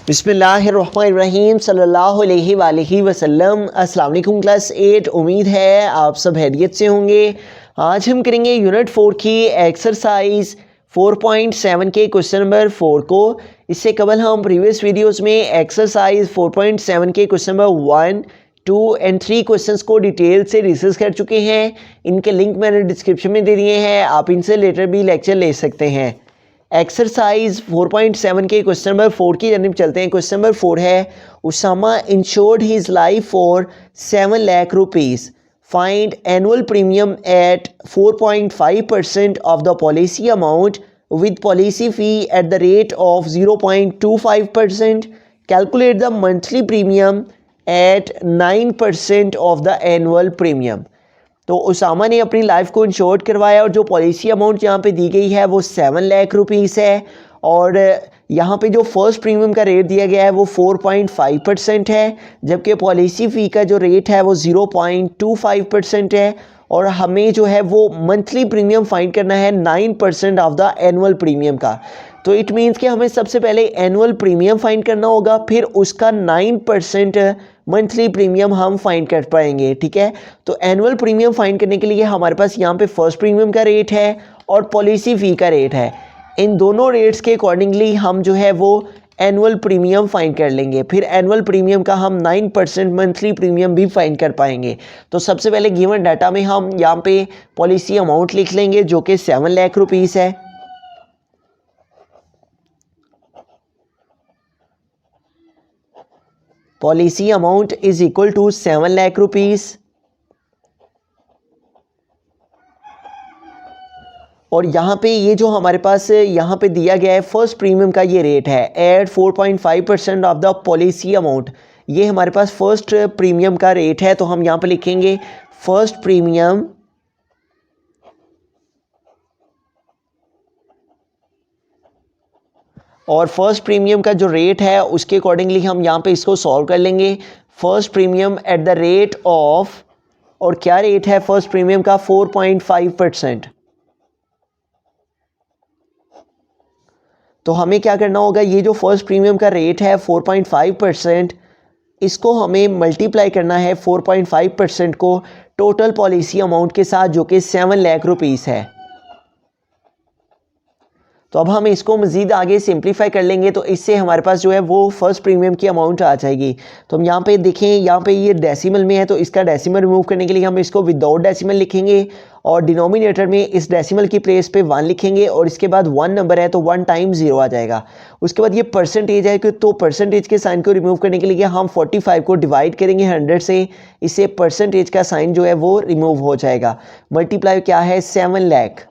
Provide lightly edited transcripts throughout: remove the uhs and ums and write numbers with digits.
बिस्मिल्लाहिर्रहमानिर्रहीम सल्लल्लाहु अलैहि वसल्लम। अस्सलाम वालेकुम क्लास 8। उम्मीद है आप सब खैरियत से होंगे। आज हम करेंगे यूनिट 4 की एक्सरसाइज 4.7 के क्वेश्चन नंबर 4 को। इससे कबल हम प्रीवियस वीडियोस में एक्सरसाइज 4.7 के क्वेश्चन नंबर 1, 2 एंड 3 क्वेश्चंस को डिटेल से रिसर्च कर चुके हैं। इनके लिंक मैंने डिस्क्रिप्शन में दे दिए हैं, आप इनसे लेटर भी लेक्चर ले सकते हैं। एक्सरसाइज 4.7 के क्वेश्चन नंबर 4 की जानिब चलते हैं। क्वेश्चन नंबर 4 है, Usama insured his life for 7 lakh rupees, find annual premium at 4.5% of the policy amount with policy fee at the rate of 0.25%. Calculate the monthly premium at 9% of the annual premium. तो उसामा ने अपनी life को insured करवाया और जो policy amount यहाँ पे दी गई है वो 7 लाख रुपीज़ है और यहाँ पे जो फर्स्ट प्रीमियम का रेट दिया गया है वो 4.5% है, जबकि पॉलिसी फ़ी का जो रेट है वो 0.25% है और हमें जो है वो मंथली प्रीमियम फाइंड करना है 9% ऑफ द एनुअल प्रीमियम का। तो इट मीन्स कि हमें सबसे पहले एनुअल प्रीमियम फाइंड करना होगा, फिर उसका 9% मंथली प्रीमियम हम फाइंड कर पाएंगे। ठीक है, तो एनुअल प्रीमियम फाइंड करने के लिए हमारे पास यहाँ पे फर्स्ट प्रीमियम का रेट है और पॉलिसी फ़ी का रेट है। इन दोनों रेट्स के अकॉर्डिंगली हम जो है वो एनुअल प्रीमियम फाइंड कर लेंगे, फिर एनुअल प्रीमियम का हम 9% मंथली प्रीमियम भी फाइंड कर पाएंगे। तो सबसे पहले गिवन डाटा में हम यहाँ पे पॉलिसी अमाउंट लिख लेंगे जो कि 7 लाख रुपीज़ है। Policy amount is equal to 7 lakh rupees और यहाँ पे ये जो हमारे पास यहाँ पे दिया गया है फर्स्ट प्रीमियम का ये रेट है at 4.5% of the policy amount. ये हमारे पास फर्स्ट प्रीमियम का रेट है, तो हम यहाँ पे लिखेंगे फर्स्ट प्रीमियम और फर्स्ट प्रीमियम का जो रेट है उसके अकॉर्डिंगली हम यहाँ पे इसको सॉल्व कर लेंगे। First premium eight the rate of, और क्या रेट है फर्स्ट प्रीमियम का, 4.5%। तो हमें क्या करना होगा, ये जो फर्स्ट प्रीमियम का रेट है 4.5%, इसको हमें मल्टीप्लाई करना है 4.5% को टोटल पॉलिसी अमाउंट के साथ जो कि 7 लाख रुपीज़ है। तो अब हम इसको मज़ीद आगे सिंप्लीफाई कर लेंगे, तो इससे हमारे पास जो है वो फर्स्ट प्रीमियम की अमाउंट आ जाएगी। तो हम यहाँ पे देखें, यहाँ पे ये डेसिमल में है तो इसका डेसिमल रिमूव करने के लिए हम इसको विदाउट डेसिमल लिखेंगे और डिनोमिनेटर में इस डेसिमल की प्लेस पे 1 लिखेंगे और इसके बाद 1 नंबर है तो 1 टाइम्स 0 आ जाएगा। उसके बाद ये परसेंटेज है कि तो परसेंटेज के साइन को रिमूव करने के लिए हम 45 को डिवाइड करेंगे 100 से, इससे परसेंटेज का साइन जो है वो रिमूव हो जाएगा। मल्टीप्लाई क्या है, 7 लाख।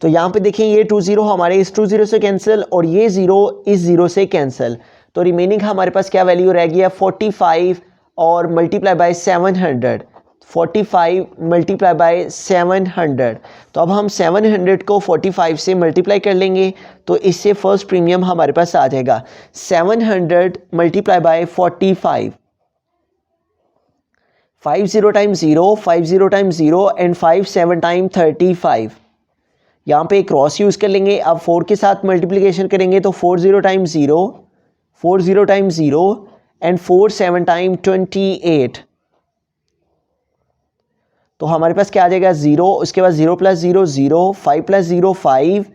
तो यहाँ पे देखें ये 20 हमारे इस 20 से कैंसिल और ये 0 इस 0 से कैंसिल, तो रिमेनिंग हमारे पास क्या वैल्यू रह गया, 45 और मल्टीप्लाई बाय 700, 45 मल्टीप्लाई बाय 700। तो अब हम 700 को 45 से मल्टीप्लाई कर लेंगे तो इससे फर्स्ट प्रीमियम हमारे पास आ जाएगा 700 multiply by 45, 50 times 0, 50 times 0 and 57 time 35। यहाँ पे क्रॉस यूज़ कर लेंगे। अब 4 के साथ मल्टीप्लिकेशन करेंगे तो 40 टाइम्स 0, 40 टाइम्स 0 एंड 47 टाइम 28। तो हमारे पास क्या आ जाएगा, 0, उसके बाद 0 + 0 0, 5 + 0 5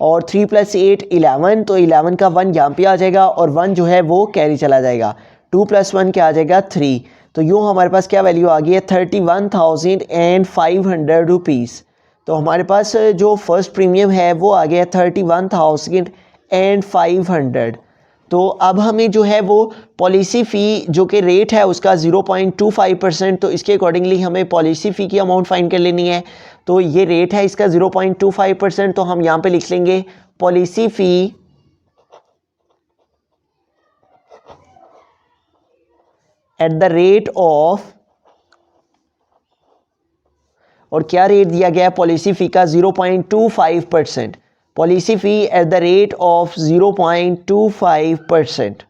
और 3 + 8 11। तो 11 का 1 यहाँ पे आ जाएगा और 1 जो है वो कैरी चला जाएगा। 2 + 1 क्या आ जाएगा, 3। तो यूँ हमारे पास क्या वैल्यू आ गई है, 31,500 रुपीज़। तो हमारे पास जो फर्स्ट प्रीमियम है वो आ गया 31,500। तो अब हमें जो है वो पॉलिसी फ़ी जो कि रेट है उसका 0.25%, तो इसके अकॉर्डिंगली हमें पॉलिसी फ़ी की अमाउंट फाइंड कर लेनी है। तो ये रेट है इसका 0.25%, तो हम यहाँ पे लिख लेंगे policy fee at the rate of, और क्या रेट दिया गया है पॉलिसी फ़ी का, 0.25%। Policy fee at the rate of 0.25%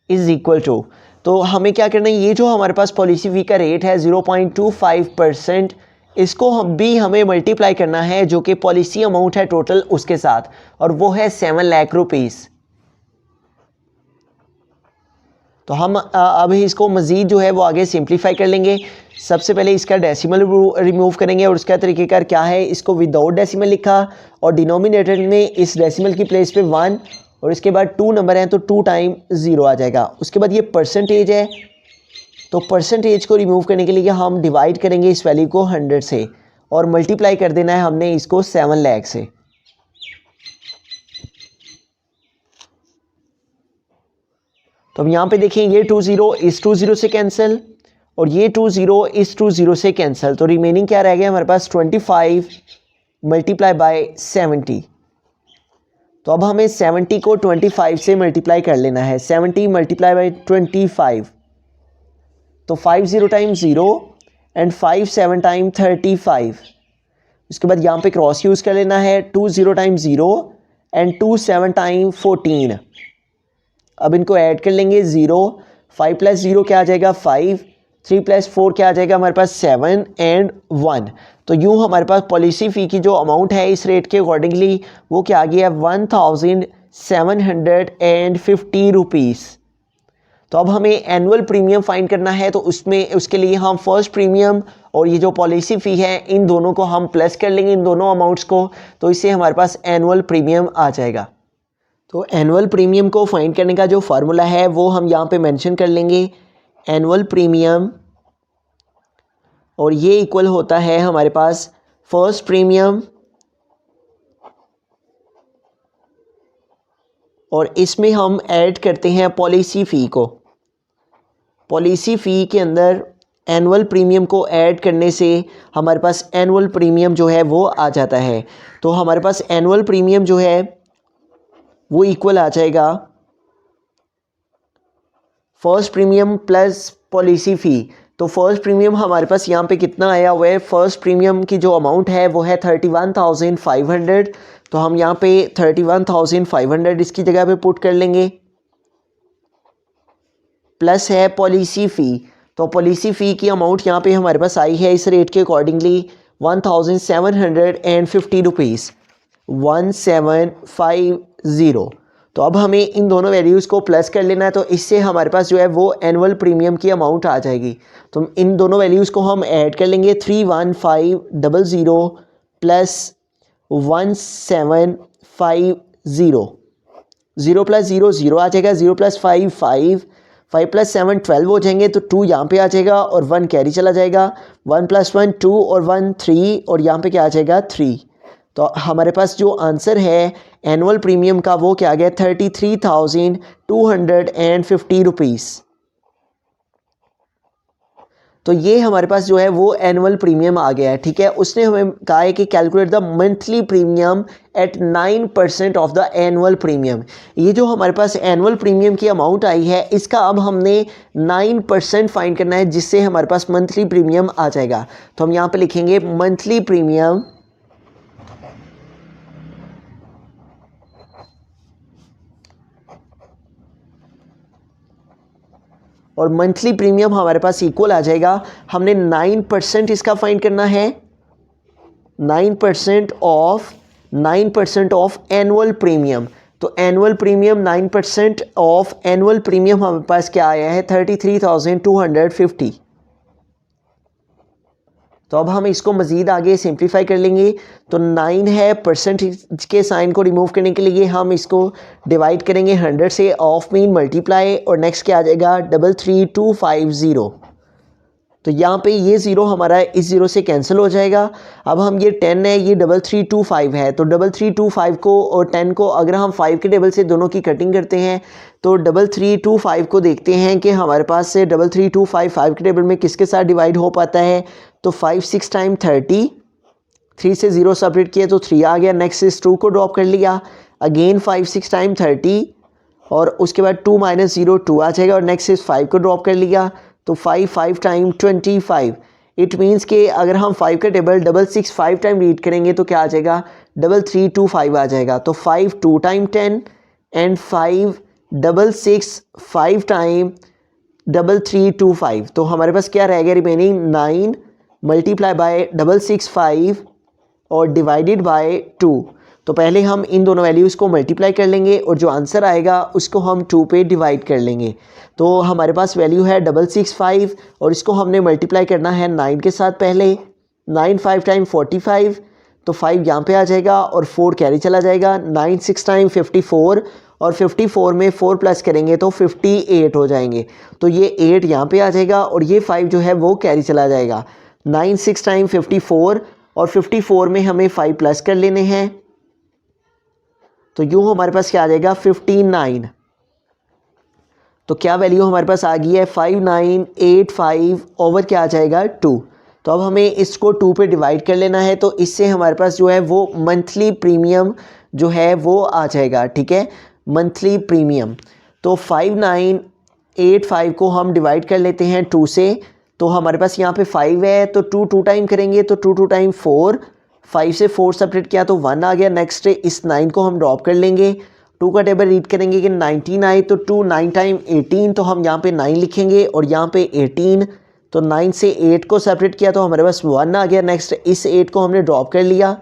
is equal to, तो हमें क्या करना है, ये जो हमारे पास पॉलिसी फ़ी का रेट है 0.25%, इसको हम भी हमें मल्टीप्लाई करना है जो कि पॉलिसी अमाउंट है टोटल उसके साथ, और वो है 7 लाख रुपीस। तो हम अभी इसको मज़ीद जो है वो आगे सिंप्लीफाई कर लेंगे। सबसे पहले इसका डेसिमल रिमूव करेंगे और उसका तरीक़ेकार क्या है, इसको विदाउट डेसिमल लिखा और डिनोमिनेटर में इस डेसिमल की प्लेस पे 1 और इसके बाद 2 नंबर हैं तो 2 टाइम 0 आ जाएगा। उसके बाद ये परसेंटेज है, तो परसेंटेज को रिमूव करने के लिए हम डिवाइड करेंगे इस वैल्यू को 100 से और मल्टीप्लाई कर देना है हमने इसको 7 लाख से। तो अब यहाँ पे देखें ये 20 इस 20 से कैंसिल और ये 20 इस 20 से कैंसिल, तो रिमेनिंग क्या रह गया हमारे पास 25 मल्टीप्लाई बाय 70। तो अब हमें 70 को 25 से मल्टीप्लाई कर लेना है। 70 मल्टीप्लाई बाय 25, तो 50 टाइम 0 एंड 57 टाइम 35। उसके बाद यहाँ पे क्रॉस यूज़ कर लेना है, 20 टाइम 0 एंड 27 टाइम 14। अब इनको ऐड कर लेंगे 0, 5 प्लस 0 क्या आ जाएगा 5, 3 प्लस 4 क्या आ जाएगा हमारे पास 7 एंड 1। तो यूँ हमारे पास पॉलिसी फ़ी की जो अमाउंट है इस रेट के अकॉर्डिंगली वो क्या आ गया 1750 रुपीज़। तो अब हमें एनुअल प्रीमियम फाइंड करना है, तो उसके लिए हम फर्स्ट प्रीमियम और ये जो पॉलिसी फ़ी है इन दोनों को हम प्लस कर लेंगे, इन दोनों अमाउंट्स को, तो इससे हमारे पास एनुअल प्रीमियम आ जाएगा। तो एनुअल प्रीमियम को फाइंड करने का जो फार्मूला है वो हम यहाँ पे मेंशन कर लेंगे, एनुअल प्रीमियम, और ये इक्वल होता है हमारे पास फर्स्ट प्रीमियम और इसमें हम ऐड करते हैं पॉलिसी फ़ी को। पॉलिसी फ़ी के अंदर एनुअल प्रीमियम को ऐड करने से हमारे पास एनुअल प्रीमियम जो है वो आ जाता है। तो हमारे पास एनुअल प्रीमियम जो है वो इक्वल आ जाएगा फर्स्ट प्रीमियम प्लस पॉलिसी फ़ी। तो फर्स्ट प्रीमियम हमारे पास यहाँ पे कितना आया हुआ है, फर्स्ट प्रीमियम की जो अमाउंट है वो है 31,500। तो हम यहाँ पे 31,500 इसकी जगह पे पुट कर लेंगे, प्लस है पॉलिसी फ़ी। तो पॉलिसी फ़ी की अमाउंट यहाँ पे हमारे पास आई है इस रेट के अकॉर्डिंगली 1750 रुपीज़, 1750। तो अब हमें इन दोनों वैल्यूज़ को प्लस कर लेना है, तो इससे हमारे पास जो है वो एनुअल प्रीमियम की अमाउंट आ जाएगी। तो इन दोनों वैल्यूज़ को हम ऐड कर लेंगे, 31500 प्लस 1750, 0 प्लस 0 0 आ जाएगा, 0 प्लस 5 5, 5 प्लस 7 12 हो जाएंगे, तो 2 यहाँ पे आ जाएगा और 1 कैरी चला जाएगा, 1 प्लस 1 2 और 1 3 और यहाँ पे क्या आ जाएगा 3। तो हमारे पास जो आंसर है एनुअल प्रीमियम का वो क्या आ गया 33,250 रुपीज़। तो ये हमारे पास जो है वो एनुअल प्रीमियम आ गया है। ठीक है, उसने हमें कहा है कि calculate the monthly premium eight 9% of the annual premium. ये जो हमारे पास एनुअल प्रीमियम की अमाउंट आई है इसका अब हमने 9% फाइंड करना है, जिससे हमारे पास मंथली प्रीमियम आ जाएगा। तो हम यहाँ पे लिखेंगे मंथली प्रीमियम और मंथली प्रीमियम हमारे पास इक्वल आ जाएगा, हमने 9% इसका फाइंड करना है, 9% ऑफ एनुअल प्रीमियम। तो annual premium 9% of annual premium हमारे पास क्या आया है 33,250। तो अब हम इसको मज़ीद आगे सिंप्लीफाई कर लेंगे। तो 9 है, परसेंटेज के साइन को रिमूव करने के लिए हम इसको डिवाइड करेंगे 100 से, ऑफ मीन मल्टीप्लाई, और नेक्स्ट क्या आ जाएगा 33250। तो यहाँ पे ये ज़ीरो हमारा इस ज़ीरो से कैंसिल हो जाएगा। अब हम ये 10 है, ये 3325 है, तो 3325 को और 10 को अगर हम 5 के टेबल से दोनों की कटिंग करते हैं तो 3325 को देखते हैं कि हमारे पास से 3325 5 के टेबल में किसके साथ डिवाइड हो पाता है। तो 5 6 टाइम 30, 3 से 0 सेपरेट किया तो 3 आ गया, नेक्स्ट इस 2 को ड्रॉप कर लिया, अगेन 5 6 टाइम 30 और उसके बाद 2 माइनस 0 2 आ जाएगा और नेक्स्ट इस 5 को ड्रॉप कर लिया तो 5 5 टाइम 25। इट मीन्स कि अगर हम 5 का टेबल 6 5 टाइम रीड करेंगे तो क्या आ जाएगा 3325 आ जाएगा। तो 5 2 टाइम 10 एंड 5 6 5 टाइम 3325। तो हमारे पास क्या रह गया रिमेनिंग 9 मल्टीप्लाई बाय 665 और डिवाइडेड बाय 2। तो पहले हम इन दोनों वैल्यूज़ को मल्टीप्लाई कर लेंगे और जो आंसर आएगा उसको हम 2 पे डिवाइड कर लेंगे। तो हमारे पास वैल्यू है 665 और इसको हमने मल्टीप्लाई करना है 9 के साथ। पहले 9 5 टाइम 45, तो 5 यहाँ पे आ जाएगा और 4 कैरी चला जाएगा। 9 6 टाइम 54 और 54 में 4 प्लस करेंगे तो 58 हो जाएंगे। तो ये 8 यहाँ पे आ जाएगा और ये 5 जो है वो कैरी चला जाएगा। 9 6 टाइम 54 और 54 में हमें 5 प्लस कर लेने हैं, तो यूँ हमारे पास क्या आ जाएगा 59। तो क्या वैल्यू हमारे पास आ गई है 5985 ओवर क्या आ जाएगा 2। तो अब हमें इसको 2 पे डिवाइड कर लेना है, तो इससे हमारे पास जो है वो मंथली प्रीमियम जो है वो आ जाएगा। ठीक है, मंथली प्रीमियम। तो 5985 को हम डिवाइड कर लेते हैं 2 से, तो हमारे पास यहाँ पे 5 है तो 2 टाइम करेंगे तो 2 टाइम 4, 5 से 4 सेपरेट किया तो 1 आ गया। नेक्स्ट इस 9 को हम ड्रॉप कर लेंगे, 2 का टेबल रीड करेंगे कि 19 आए तो 2 9 टाइम 18, तो हम यहाँ पे 9 लिखेंगे और यहाँ पे 18, तो 9 से 8 को सेपरेट किया तो हमारे पास 1 आ गया। नेक्स्ट इस 8 को हमने ड्रॉप कर लिया।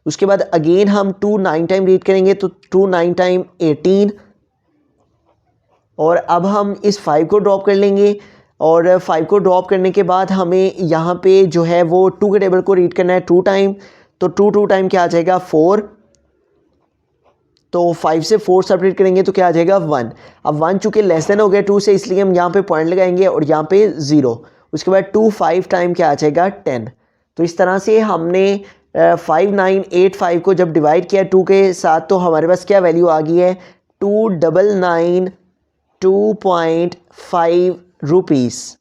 उसके बाद अगेन हम 2 9 टाइम रीड करेंगे तो 2 9 टाइम 18, और अब हम इस 5 को ड्रॉप कर लेंगे और 5 को ड्रॉप करने के बाद हमें यहाँ पे जो है वो 2 के टेबल को रीड करना है 2 टाइम, तो 2 टाइम क्या आ जाएगा 4, तो 5 से 4 सेपरेट करेंगे तो क्या आ जाएगा 1। अब 1 चूँकि लेस देन हो गया 2 से, इसलिए हम यहाँ पे पॉइंट लगाएंगे और यहाँ पे 0। उसके बाद 2 5 टाइम क्या आ जाएगा 10। तो इस तरह से हमने 5985 को जब डिवाइड किया 2 के साथ तो हमारे पास क्या वैल्यू आ गई है 2992.5 रुपीज़।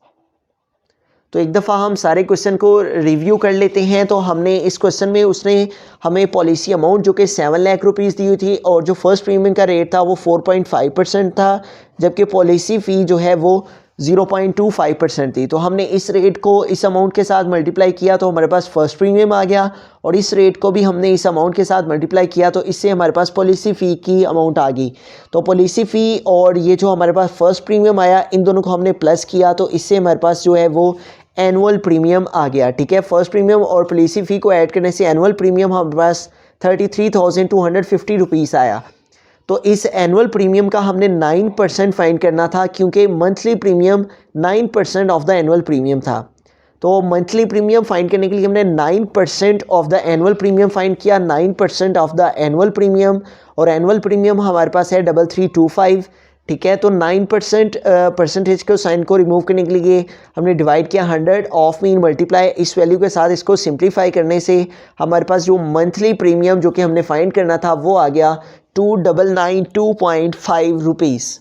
तो एक दफ़ा हम सारे क्वेश्चन को रिव्यू कर लेते हैं। तो हमने इस क्वेश्चन में उसने हमें पॉलिसी अमाउंट जो कि 7 लाख रुपीज़ दी हुई थी और जो फर्स्ट प्रीमियम का रेट था वो 4.5% था, जबकि पॉलिसी फ़ी जो है वो 0.25% थी। तो हमने इस रेट को इस अमाउंट के साथ मल्टीप्लाई किया तो हमारे पास फर्स्ट प्रीमियम आ गया, और इस रेट को भी हमने इस अमाउंट के साथ मल्टीप्लाई किया तो इससे हमारे पास पॉलिसी फ़ी की अमाउंट आ गई। तो पॉलिसी फ़ी और ये जो हमारे पास फर्स्ट प्रीमियम आया, इन दोनों को हमने प्लस किया तो इससे हमारे पास जो है वो एनुअल प्रीमियम आ गया। ठीक है, फर्स्ट प्रीमियम और पॉलिसी फ़ी को ऐड करने से एनुअल प्रीमियम हमारे पास 33,250 रुपीज़ आया। तो इस एनुअल प्रीमियम का हमने 9% फाइंड करना था, क्योंकि monthly premium 9% of the annual premium था। तो मंथली प्रीमियम फाइंड करने के लिए हमने 9% of the annual premium find किया, 9% ऑफ द एनुअल प्रीमियम, और एनुअल प्रीमियम हमारे पास है 3325। ठीक है, तो 9% परसेंटेज को साइन को रिमूव करने के लिए हमने डिवाइड किया 100 ऑफ मीन मल्टीप्लाई इस वैल्यू के साथ। इसको सिंप्लीफाई करने से हमारे पास जो मंथली प्रीमियम जो कि हमने फाइंड करना था वो आ गया 2992.5 रुपीज़।